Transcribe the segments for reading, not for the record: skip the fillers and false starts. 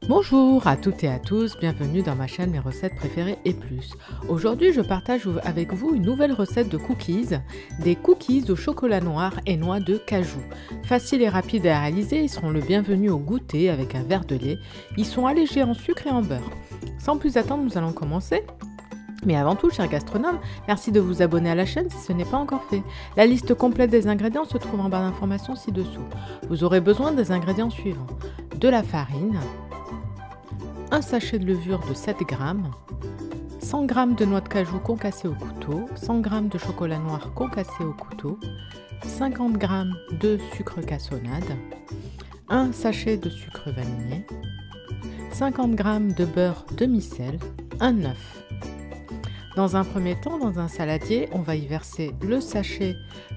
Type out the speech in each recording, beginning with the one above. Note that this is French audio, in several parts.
Bonjour à toutes et à tous, bienvenue dans ma chaîne Mes recettes préférées et plus. Aujourd'hui je partage avec vous une nouvelle recette de cookies, des cookies au chocolat noir et noix de cajou. Faciles et rapides à réaliser, ils seront le bienvenu au goûter avec un verre de lait. Ils sont allégés en sucre et en beurre. Sans plus attendre, nous allons commencer. Mais avant tout, chers gastronomes, merci de vous abonner à la chaîne si ce n'est pas encore fait. La liste complète des ingrédients se trouve en barre d'informations ci-dessous. Vous aurez besoin des ingrédients suivants: de la farine, un sachet de levure de 7 g, 100 g de noix de cajou concassées au couteau, 100 g de chocolat noir concassé au couteau, 50 g de sucre cassonade, un sachet de sucre vanillé, 50 g de beurre demi-sel, un œuf. Dans un premier temps, dans un saladier, on va y verser le sachet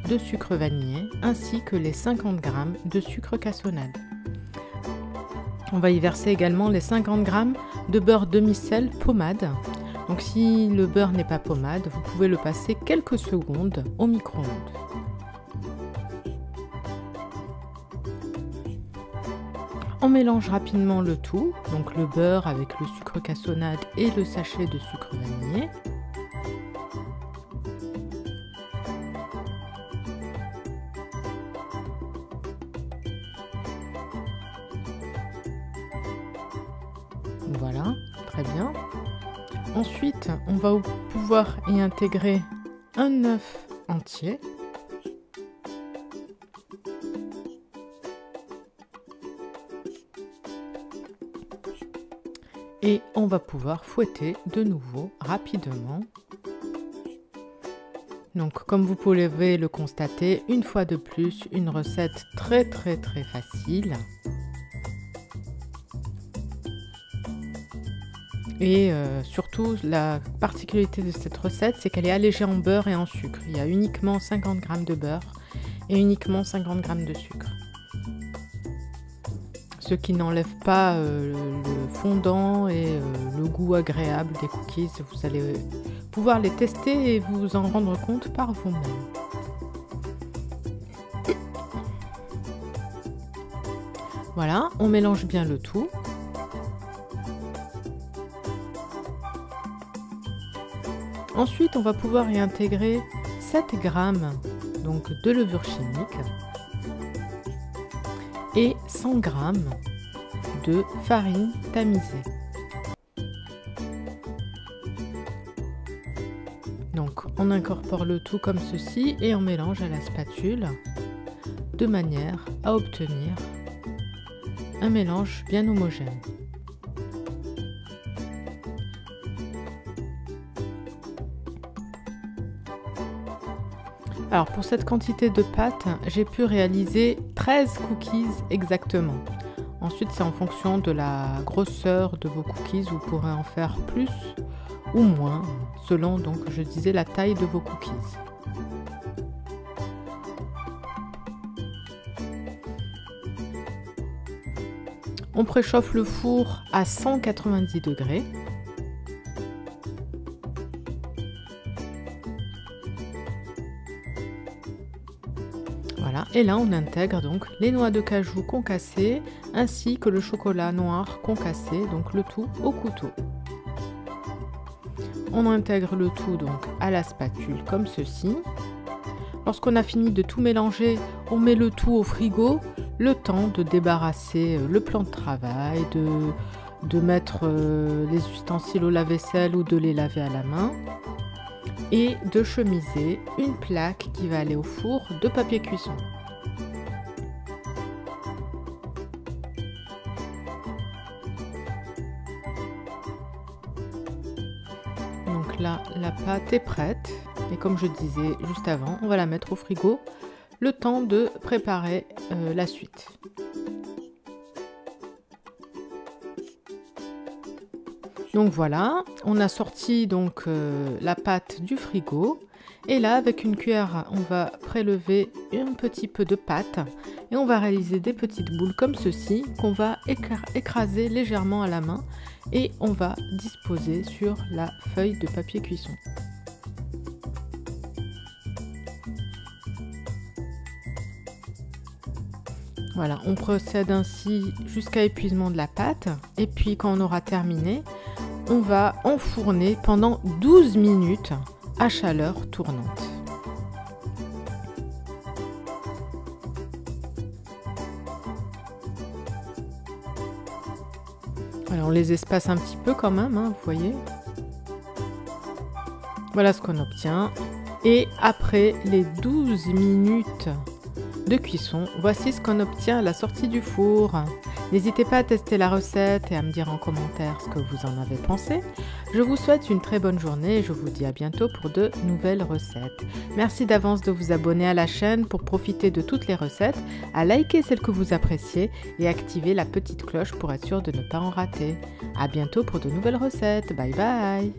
de sucre vanillé ainsi que les 50 g de sucre cassonade. On va y verser également les 50 g de beurre demi-sel pommade. Donc si le beurre n'est pas pommade, vous pouvez le passer quelques secondes au micro-ondes. On mélange rapidement le tout, donc le beurre avec le sucre cassonade et le sachet de sucre vanillé. Voilà, très bien. Ensuite, on va pouvoir y intégrer un œuf entier. Et on va pouvoir fouetter de nouveau rapidement. Donc, comme vous pouvez le constater, une fois de plus, une recette très facile. Et surtout, la particularité de cette recette, c'est qu'elle est allégée en beurre et en sucre. Il y a uniquement 50 g de beurre et uniquement 50 g de sucre. Ce qui n'enlève pas le fondant et le goût agréable des cookies. Vous allez pouvoir les tester et vous en rendre compte par vous-même. Voilà, on mélange bien le tout. Ensuite, on va pouvoir y intégrer 7 g donc, de levure chimique et 100 g de farine tamisée. Donc, on incorpore le tout comme ceci et on mélange à la spatule de manière à obtenir un mélange bien homogène. Alors pour cette quantité de pâte, j'ai pu réaliser 13 cookies exactement. Ensuite, c'est en fonction de la grosseur de vos cookies, vous pourrez en faire plus ou moins, selon, donc, je disais, la taille de vos cookies. On préchauffe le four à 190 degrés. Voilà, et là on intègre donc les noix de cajou concassées ainsi que le chocolat noir concassé, donc le tout au couteau. On intègre le tout donc à la spatule comme ceci. Lorsqu'on a fini de tout mélanger, on met le tout au frigo, le temps de débarrasser le plan de travail, de mettre les ustensiles au lave-vaisselle ou de les laver à la main, et de chemiser une plaque qui va aller au four de papier cuisson. Donc là, la pâte est prête et comme je disais juste avant, on va la mettre au frigo le temps de préparer la suite. Donc voilà, on a sorti donc la pâte du frigo et là avec une cuillère on va prélever un petit peu de pâte et on va réaliser des petites boules comme ceci qu'on va écraser légèrement à la main et on va disposer sur la feuille de papier cuisson. Voilà, on procède ainsi jusqu'à épuisement de la pâte. Et puis quand on aura terminé, on va enfourner pendant 12 minutes à chaleur tournante. Voilà, on les espace un petit peu quand même, hein, vous voyez. Voilà ce qu'on obtient. Et après les 12 minutes de cuisson, voici ce qu'on obtient à la sortie du four. N'hésitez pas à tester la recette et à me dire en commentaire ce que vous en avez pensé. Je vous souhaite une très bonne journée et je vous dis à bientôt pour de nouvelles recettes. Merci d'avance de vous abonner à la chaîne pour profiter de toutes les recettes, à liker celles que vous appréciez et activer la petite cloche pour être sûr de ne pas en rater. À bientôt pour de nouvelles recettes. Bye bye!